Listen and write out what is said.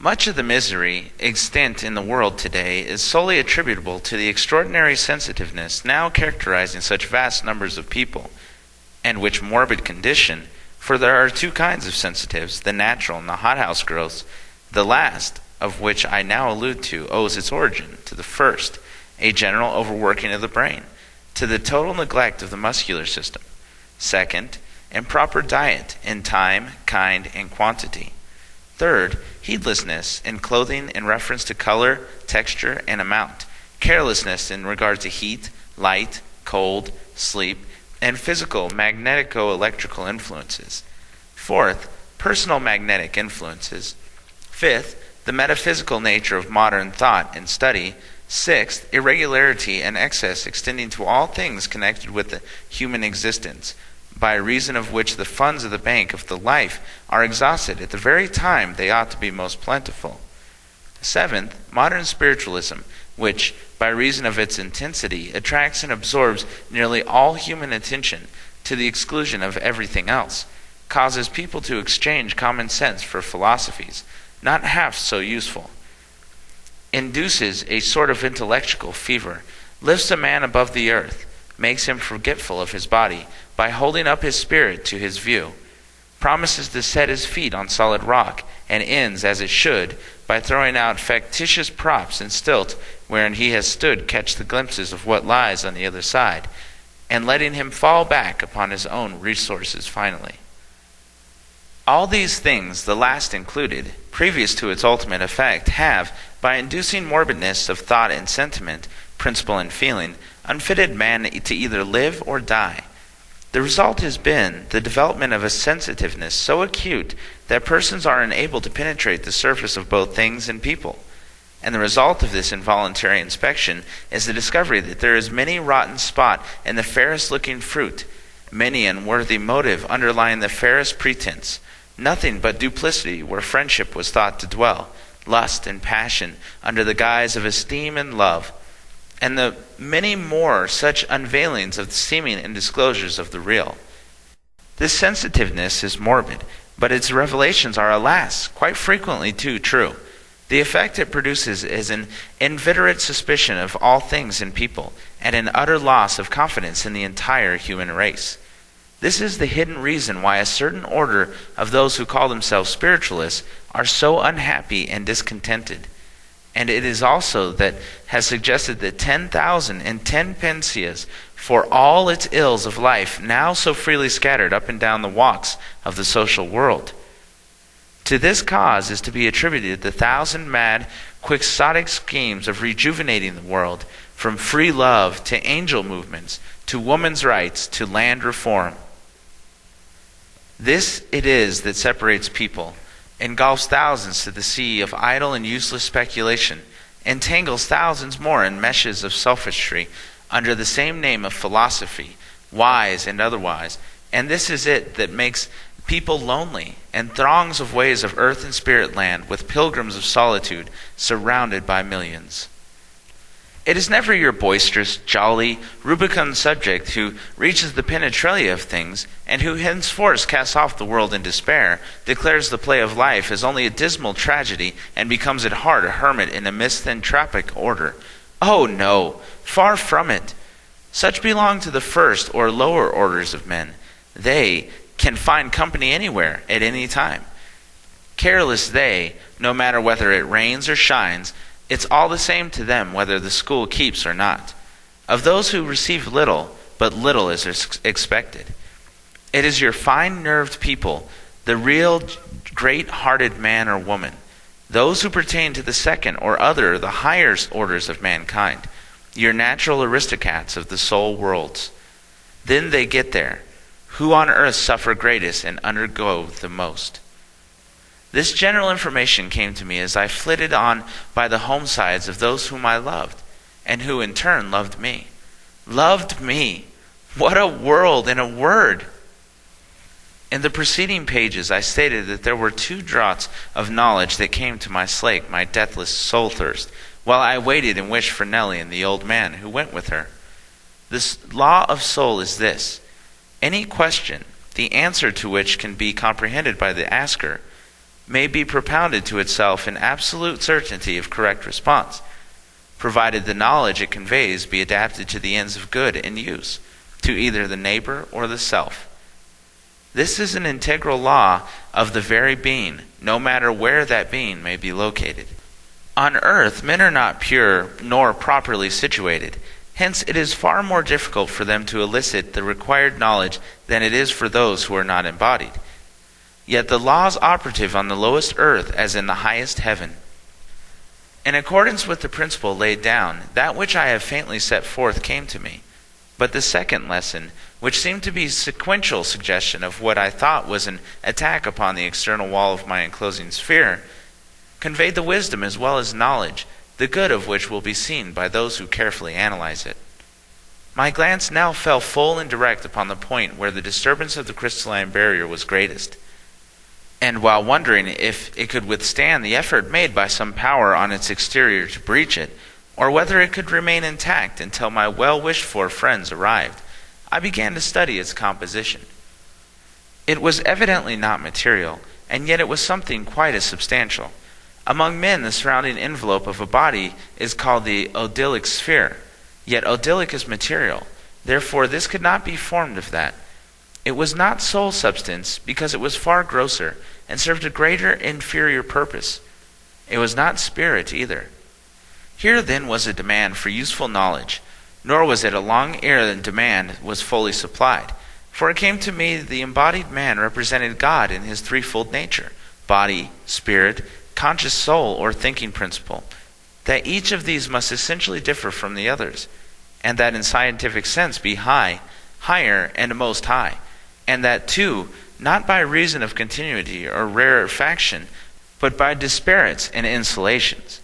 Much of the misery extant in the world today is solely attributable to the extraordinary sensitiveness now characterizing such vast numbers of people, and which morbid condition, for there are two kinds of sensitives, the natural and the hothouse growths, the last of which I now allude to owes its origin to the first, a general overworking of the brain, to the total neglect of the muscular system. Second, improper diet in time, kind, and quantity. Third, heedlessness in clothing in reference to color, texture, and amount. Carelessness in regard to heat, light, cold, sleep, and physical magnetico-electrical influences. Fourth, personal magnetic influences. Fifth, the metaphysical nature of modern thought and study. Sixth, irregularity and excess extending to all things connected with the human existence, by reason of which the funds of the bank of the life are exhausted at the very time they ought to be most plentiful. Seventh, modern spiritualism, which, by reason of its intensity, attracts and absorbs nearly all human attention to the exclusion of everything else, causes people to exchange common sense for philosophies, not half so useful, induces a sort of intellectual fever, lifts a man above the earth, makes him forgetful of his body by holding up his spirit to his view, promises to set his feet on solid rock, and ends, as it should, by throwing out factitious props and stilts wherein he has stood catch the glimpses of what lies on the other side, and letting him fall back upon his own resources finally. All these things, the last included, previous to its ultimate effect, have, by inducing morbidness of thought and sentiment, principle and feeling, unfitted man to either live or die. The result has been the development of a sensitiveness so acute that persons are unable to penetrate the surface of both things and people. And the result of this involuntary inspection is the discovery that there is many rotten spot in the fairest looking fruit, many unworthy motive underlying the fairest pretense, nothing but duplicity where friendship was thought to dwell, lust and passion under the guise of esteem and love, and the many more such unveilings of the seeming and disclosures of the real. This sensitiveness is morbid, but its revelations are, alas, quite frequently too true. The effect it produces is an inveterate suspicion of all things and people, and an utter loss of confidence in the entire human race. This is the hidden reason why a certain order of those who call themselves spiritualists are so unhappy and discontented. And it is also that has suggested the 10,010 panacea for all its ills of life now so freely scattered up and down the walks of the social world. To this cause is to be attributed the 1,000 mad, quixotic schemes of rejuvenating the world, from free love to angel movements, to woman's rights, to land reform. This it is that separates people, engulfs thousands to the sea of idle and useless speculation, entangles thousands more in meshes of sophistry under the same name of philosophy, wise and otherwise, and this is it that makes people lonely, and throngs of ways of earth and spirit land with pilgrims of solitude surrounded by millions. It is never your boisterous, jolly, rubicund subject who reaches the penetralia of things, and who henceforth casts off the world in despair, declares the play of life as only a dismal tragedy, and becomes at heart a hermit in a misanthropic order. Oh no, far from it. Such belong to the first or lower orders of men. They can find company anywhere, at any time. Careless they, no matter whether it rains or shines, it's all the same to them whether the school keeps or not. Of those who receive little, but little is expected. It is your fine-nerved people, the real great-hearted man or woman, those who pertain to the second or other, the higher orders of mankind, your natural aristocrats of the soul worlds. Then they get there, who on earth suffer greatest and undergo the most. This general information came to me as I flitted on by the homesides of those whom I loved, and who in turn loved me. Loved me! What a world in a word! In the preceding pages I stated that there were 2 draughts of knowledge that came to slake my deathless soul thirst, while I waited and wished for Nellie and the old man who went with her. This law of soul is this: any question, the answer to which can be comprehended by the asker, may be propounded to itself in absolute certainty of correct response, provided the knowledge it conveys be adapted to the ends of good and use, to either the neighbor or the self. This is an integral law of the very being, no matter where that being may be located. On earth, men are not pure nor properly situated. Hence, it is far more difficult for them to elicit the required knowledge than it is for those who are not embodied. Yet the law is operative on the lowest earth as in the highest heaven. In accordance with the principle laid down, that which I have faintly set forth came to me. But the second lesson, which seemed to be sequential suggestion of what I thought was an attack upon the external wall of my enclosing sphere, conveyed the wisdom as well as knowledge, the good of which will be seen by those who carefully analyze it. My glance now fell full and direct upon the point where the disturbance of the crystalline barrier was greatest. And while wondering if it could withstand the effort made by some power on its exterior to breach it, or whether it could remain intact until my well-wished-for friends arrived, I began to study its composition. It was evidently not material, and yet it was something quite as substantial. Among men, the surrounding envelope of a body is called the odylic sphere, yet odylic is material. Therefore, this could not be formed of that. It was not soul substance, because it was far grosser and served a greater inferior purpose. It was not spirit either. Here then was a demand for useful knowledge, nor was it a long ere the demand was fully supplied. For it came to me the embodied man represented God in his threefold nature, body, spirit, conscious soul or thinking principle, that each of these must essentially differ from the others, and that in scientific sense be high, higher, and most high, and that too, not by reason of continuity or rarefaction, but by disparates and insulations.